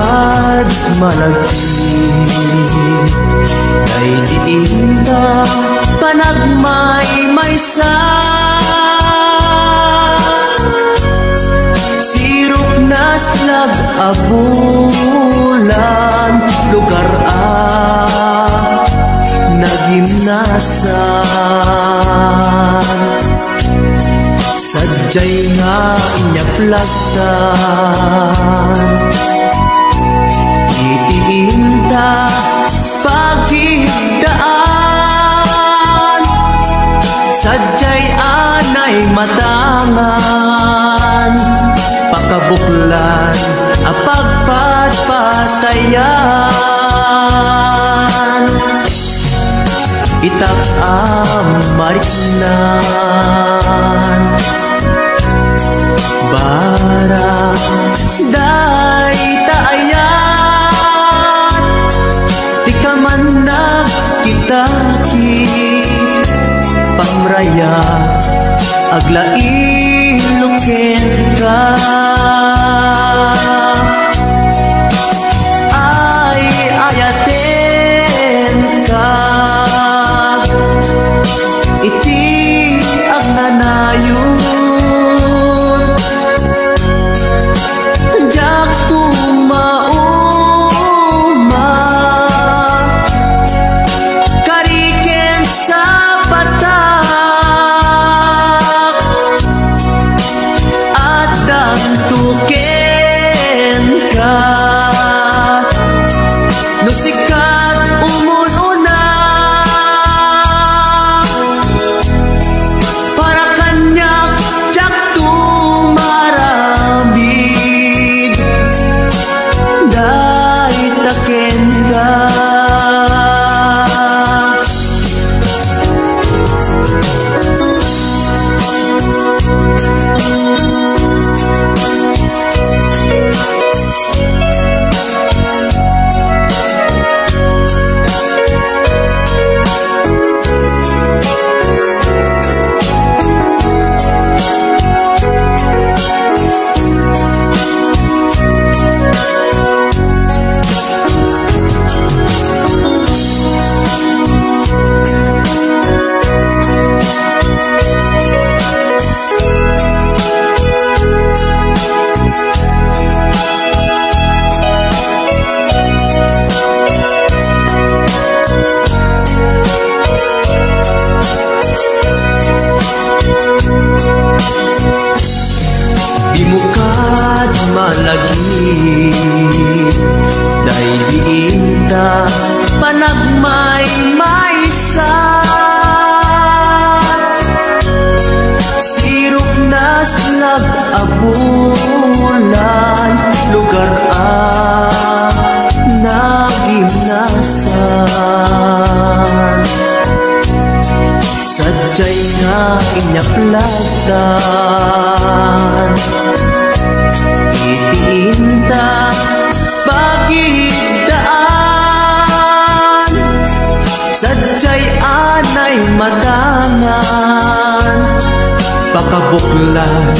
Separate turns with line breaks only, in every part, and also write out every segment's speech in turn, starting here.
Bimukad malagim kay diinta panagmaymaysa. Sirok na slag abulan lugar nagimnasan. Sadyay nga inyaplagtan itiinta pagigdaan. Sadyay anay matangan pakabuklan apagpatpatayan. Itak mariknan bara day taayan. Di ka man nagkitaki pamraya aglailukin ka. Ay ayaten ka iti agnanayon. Jak tumauma kariken sa batak at dantuken ka. Nusikat umununa para kanyak jak tumaramid dahil taken ka. Bimukad malagi dahil diinta panagmaymaysa. Sirok na slag abulan lugar nagimnasan. Sadyay nga inyaplagtan itiinta pagigdaan. Sadyay anay matangan pakabuklan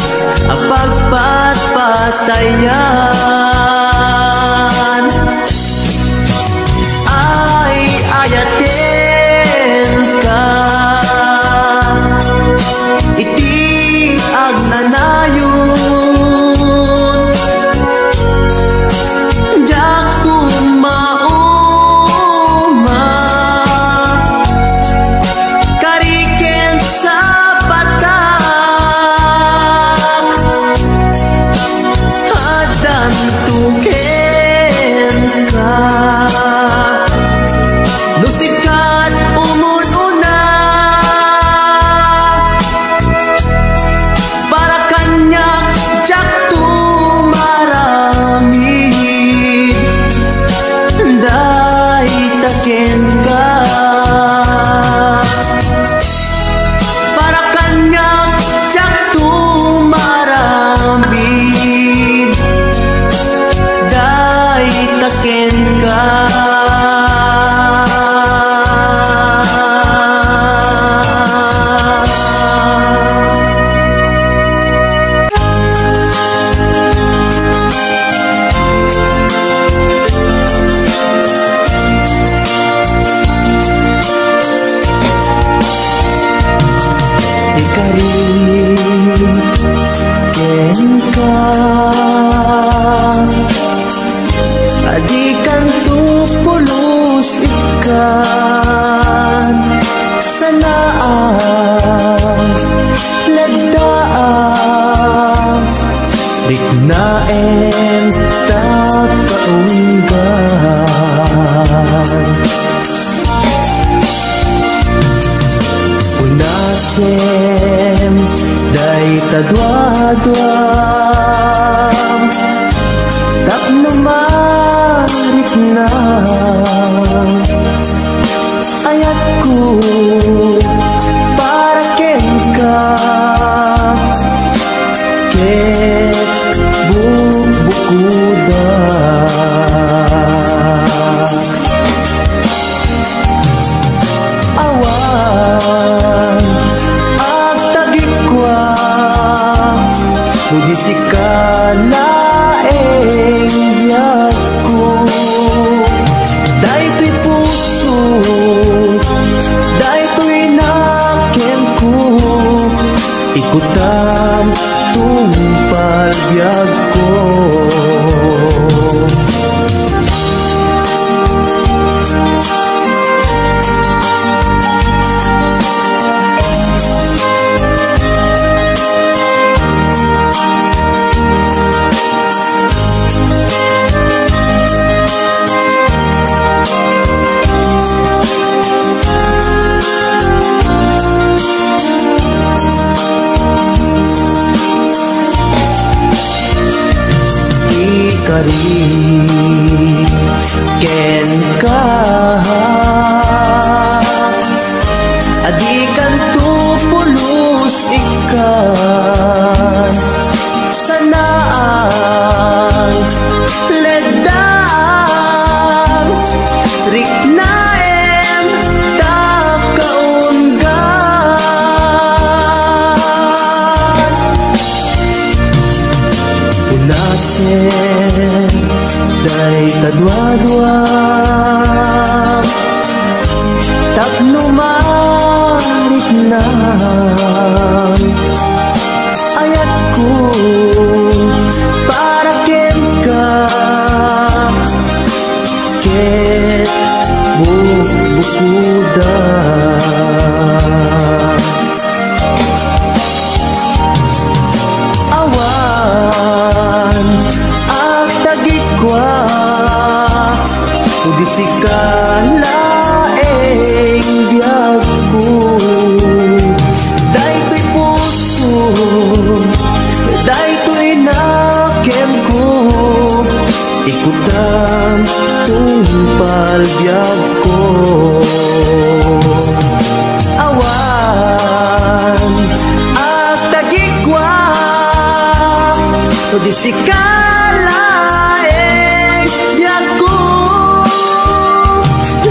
apagpatpatayan. Ay ayaten ka iti agnanayon. Jak tumauma kariken sa batak at dantuken ka. Nusikat umununa para kanyak jak tumaramid dahil taken ka. Para kanyak jak tumaramid dahil taken ka. tadwa-dwa tapno marit na ayat ko para ken ka ket bubukuda awan at tagikwa sugisi ka laeng yaku daytoy puso daytoy naken ko ikutan tumpal biag ko ken ka adikan tu pulos ikan sanaan ledang riknaem takaungan unasen day tadwa-dwa tapno marit na ayat ko para ken ka ket bubukuda awan at tagikwa sugisi ka laeng biag ko daytoy puso daytoy naken ko ikutan tumpal biag ko awan at tagikwa sugisi ka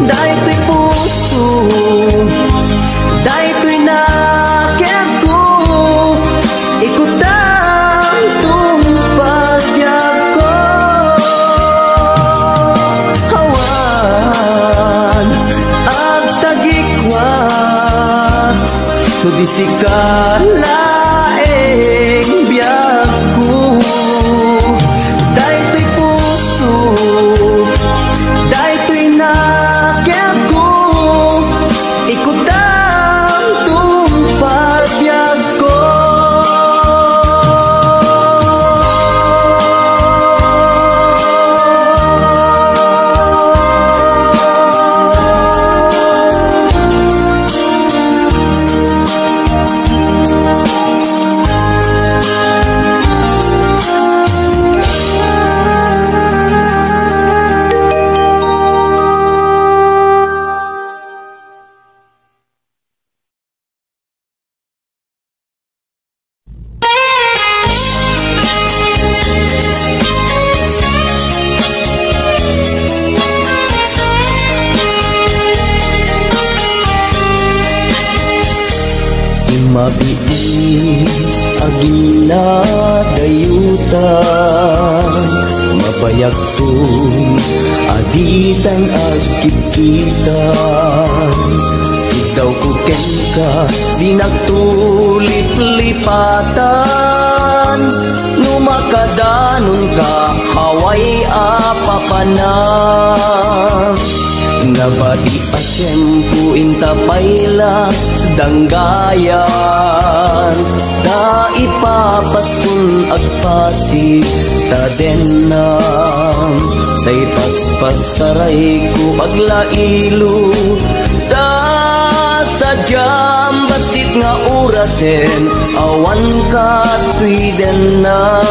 daytoy puso daytoy naken ko ikutan tumpal biag ko awan at tagikwa sugisi ka laeng biag ko daytoy puso daytoy naken ko ikutan tumpal biag ko mabiin agila dayutan mapayagtun aditan agkipkitan ikaw kuken ka di nagtulip-lipatan numakadanon ka haway apapanan nabadi asyempu intapayla danggayan da ipapatun agpasi tadenam tay pagpagsaray ko aglailo da sadyam basit nga orasen awan kat Sweden na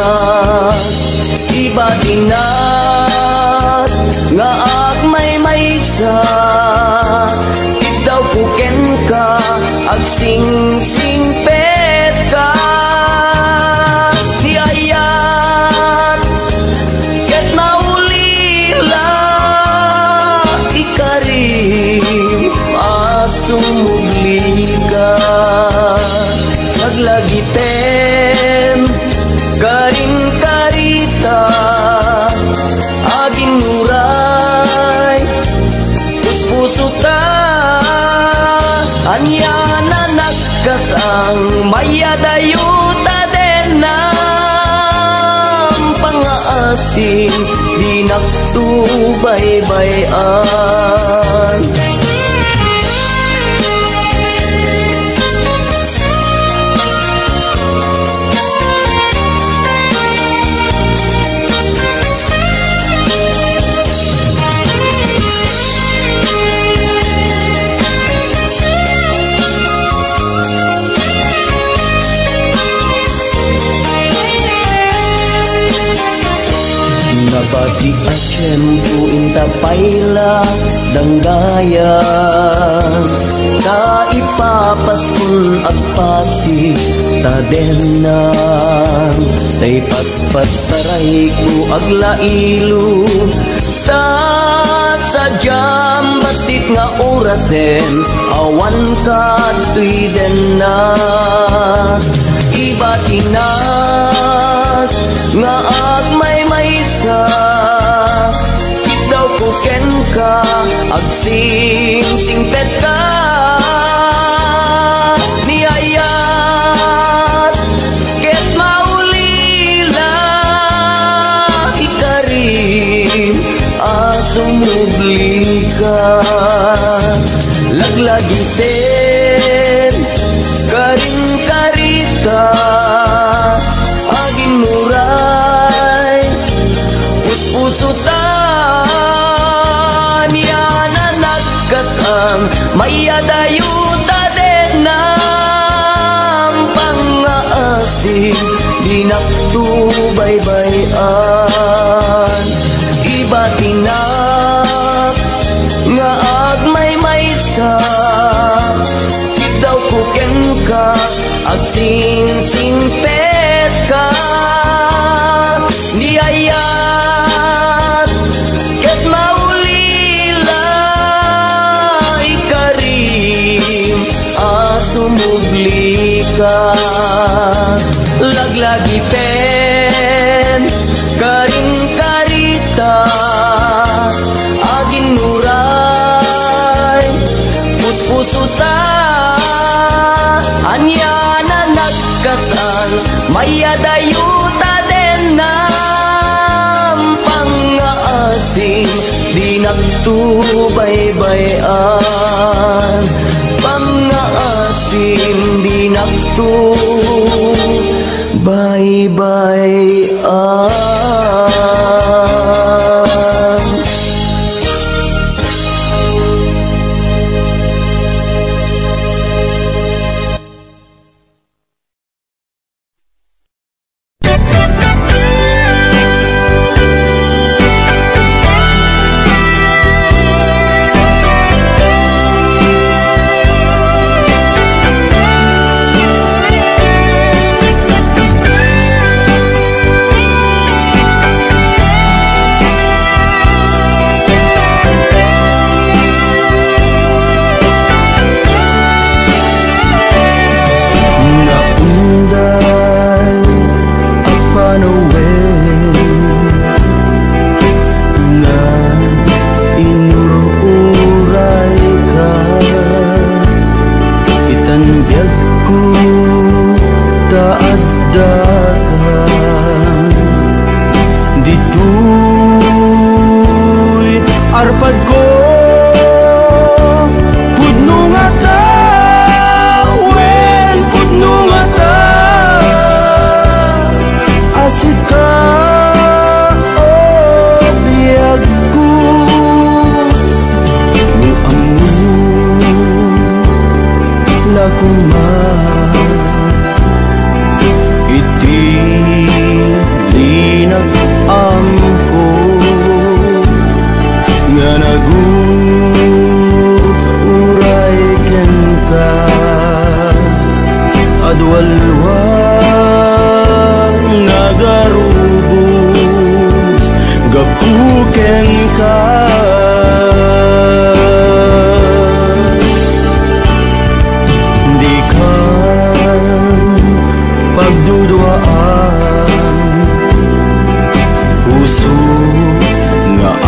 iba dinat nga agmay maysa itaw kuken ka ag sing pet ka di ayat ket maulila ikarim asumugli ka maglagiten karing karita aging nuray puso ta anya na nagkasang mayadayuta den ng pangaasing di nagtubaybayan. Nabati at tiyempo intapayla danggayan ta ipapaskun agpasi ta denang tay patpatsaray ko aglailo sa sadyam basit nga orasen awan ka Sweden na iba tinat nga agmay maysa itaw kuken ka ag sing-pet ka niyayat ket maulila ikarim asumugli ka laglagisen karing karita aging nuray pusutan yana nagkasang mayadayuta den ng pangaasing di nagtubaybayan iba tinak nga agmay maysa itaw kuken ka ag sing-pet ka niyayat ket maulila ikarim asumugli ka laglagiten karing karita aging nuray puspusuta anya na nagkasal mayadayuta den ng pangaasing di nagtubaybayan pangaasing di nagtubaybayan.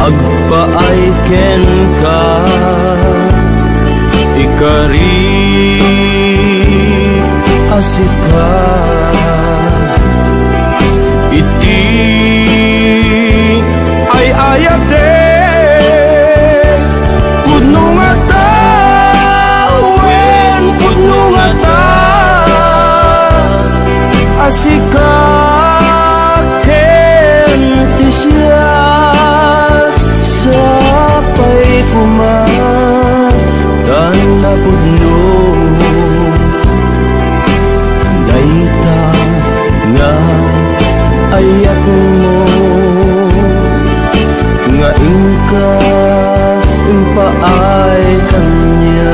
agpaayken ka ikari asika iti ay ayate pudno nga tawen pudno nga ta asika ken ti siya sapay dan na pudno dayta nga ayak mo nga ingka impaay kanya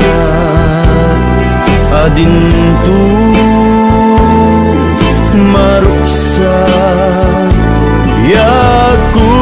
adintu maruksa yaku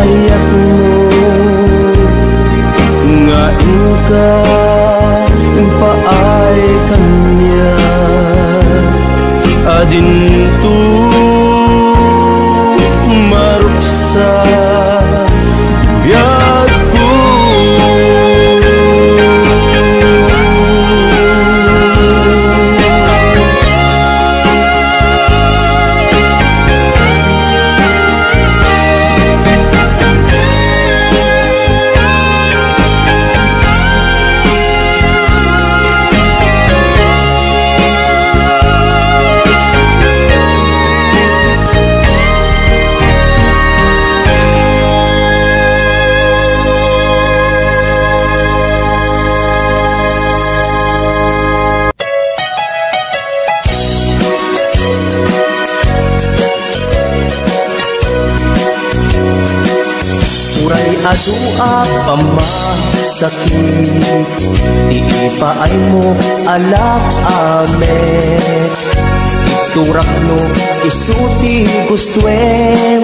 ayak mo nga ingka impaay kanya adintu maruksa biyaku adua pamasakit iipaay mo alak amet iturak no isuti gustuen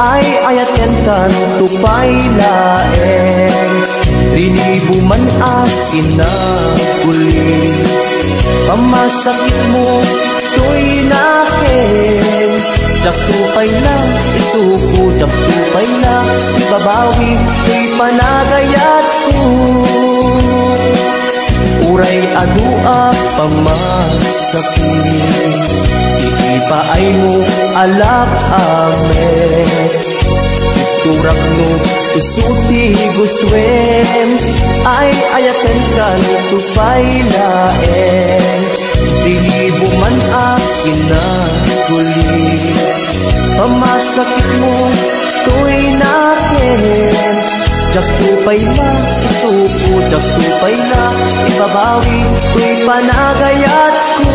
ay ayaten kan tupay laeng dinibuman as inaguli pamasakit mo to'y nakin jaktupay na isuko jaktupay na ibabawi to'y panagayat ko uray adua pamasakit iipaay mo alak amet turak no isuti gustuen ay ayaten kan tupay laeng dilibuman akin na guli pamasakit mo to'y nakin jaktupay na isuko jaktupay na ibabawi to'y panagayat ko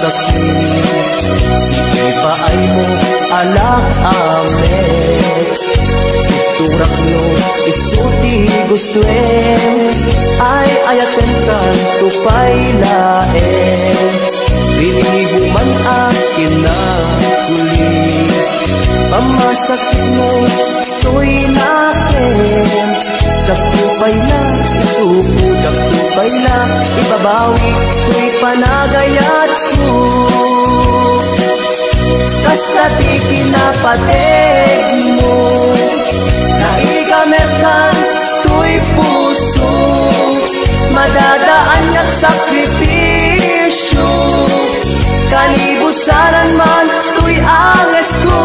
sakit, di paay mo alak amet. Turak no isuti gustuen, ay ayaten kan tupay laen. Rinibuman akin na kuli, pamasakit mo to'y nakin. Daktupay na, isupo, daktupay na, ibabawi to'y panagayat su. Kasati kinapateg mo, na ikamerkan to'y puso, madadaan at sakripisyo. Kalibusanan man to'y anges ko,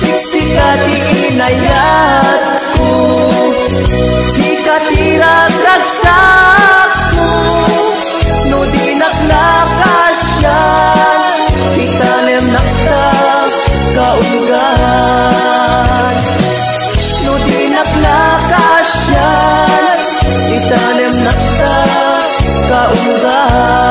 siksikati inayat ko, sikati ragraksak ko. No di naklakasyan, itanem nakta kaulugan. No di naklakasyan, itanem nakta kaulugan.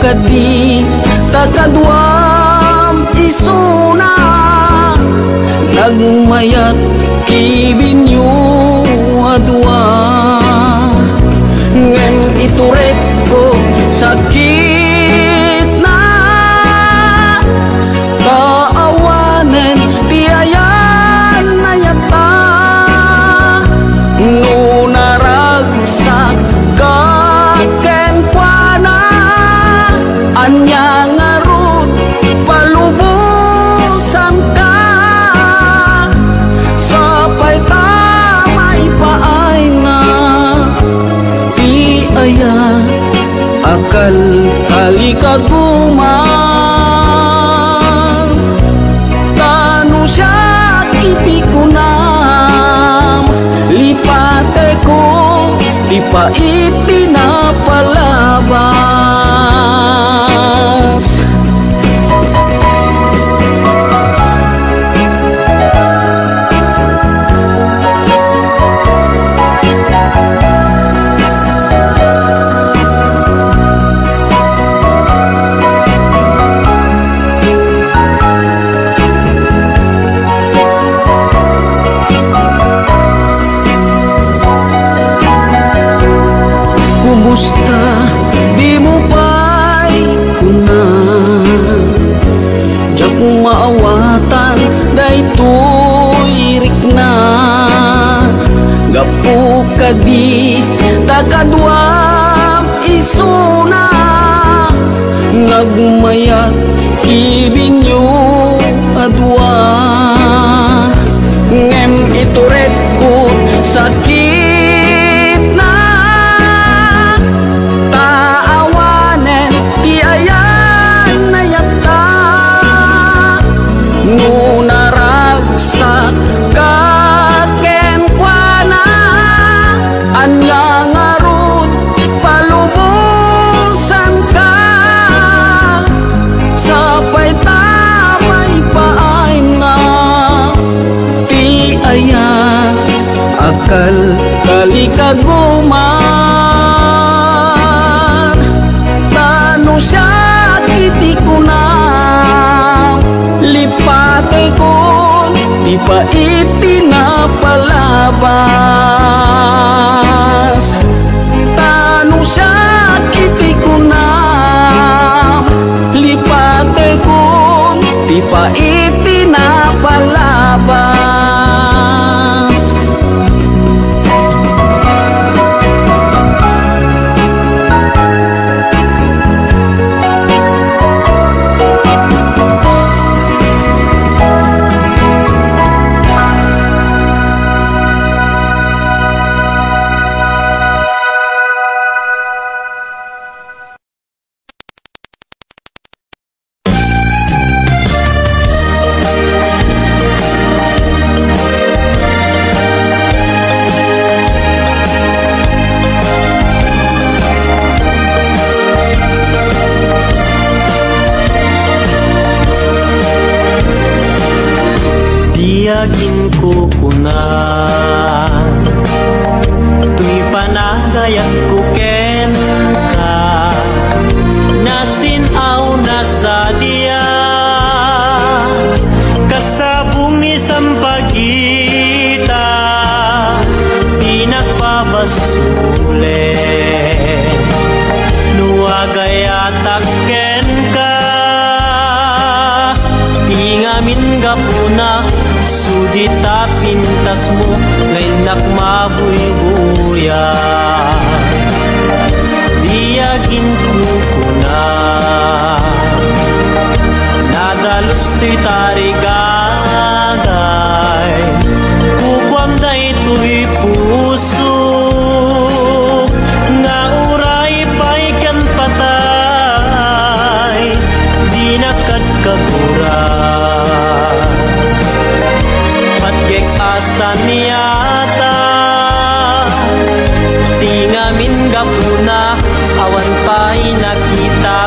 kadi takadwam isuna nagmayat kibinyo adwa ngen ituret ko sakit na kaawanen tiayan na yata nunaragsak kaken kuana anya ngarut palubusan ka sapay tamay paay na ti aya akal kali kaguman tanu siya iti kunam lipate ko di pa ipinapalabas. Kumusta di mo pa'y kunan diya kung maawatan daytoy irik na gapu kadi takadwam isuna nagmayat ibinyo adwa ngem ituret ko sakit nunaragsak kaken kuana anya ngarut palubusan ka sapay tamay paay na ti aya akal kali kaguman tanu siya kiti kunang lipate ko di pa itinapalabas tanu siya kiti kunam lipate ko di pa itinapalabas.
Tiyagin ko kunan tuy panagayat ko ken ka nasinaw na sa diya kasabong ni sampagita pinagpabasule nuagayatak ken ka ingamin gapuna sudita pintas mo ngayon nakmabuy-buya diyagin ko na nadalos to'y tarigagay kukwam na ito'y puso nga uray pa'y kan patay di nakadkaguran asan niyata tingamin gapuna awan pa'y nakita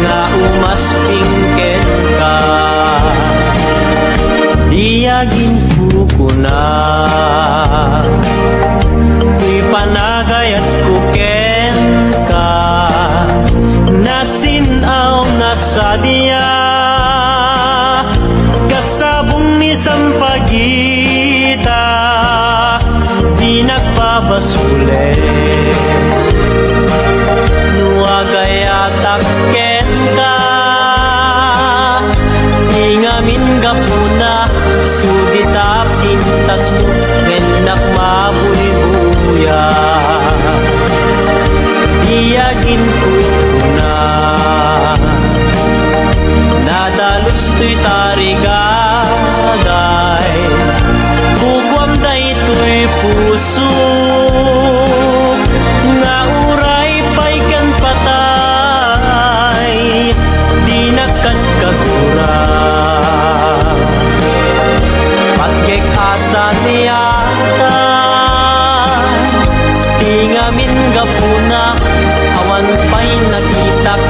nga umaspingken ka diyagin ko na tuy panagayat ko ken ka nasin sa diya kasabong ni sampagita di nagpabasule nuagaya takken ka ingamin gapuna sugita pintas mo ngenak mabulibuya iyagin ko na nadalus to'y tarigagay kukwam da ito'y puso nga uray pa'y kan patay di nakagkagura pagkek asa niyata tingamin gapuna awan pa'y nakitak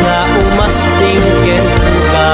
nga umaspingken ka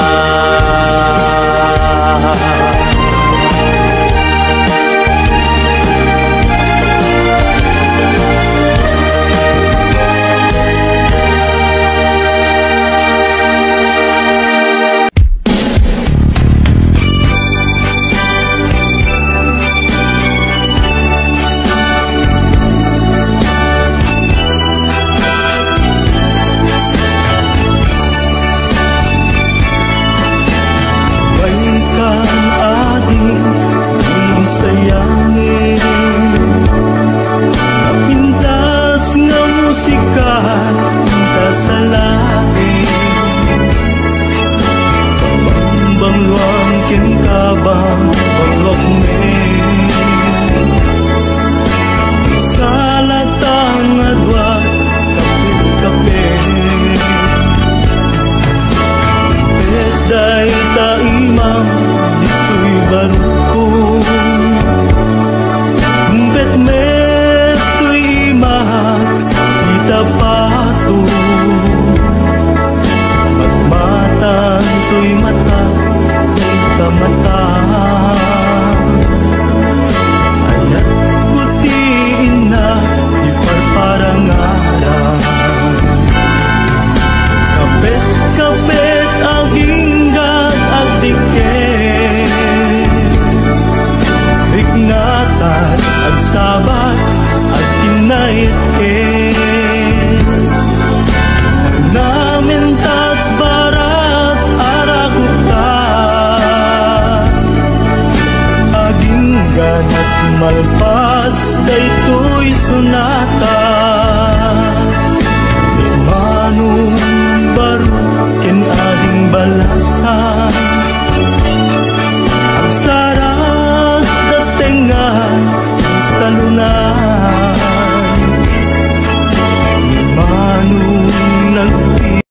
malpas daytoy sunata manong baro ken ading balasan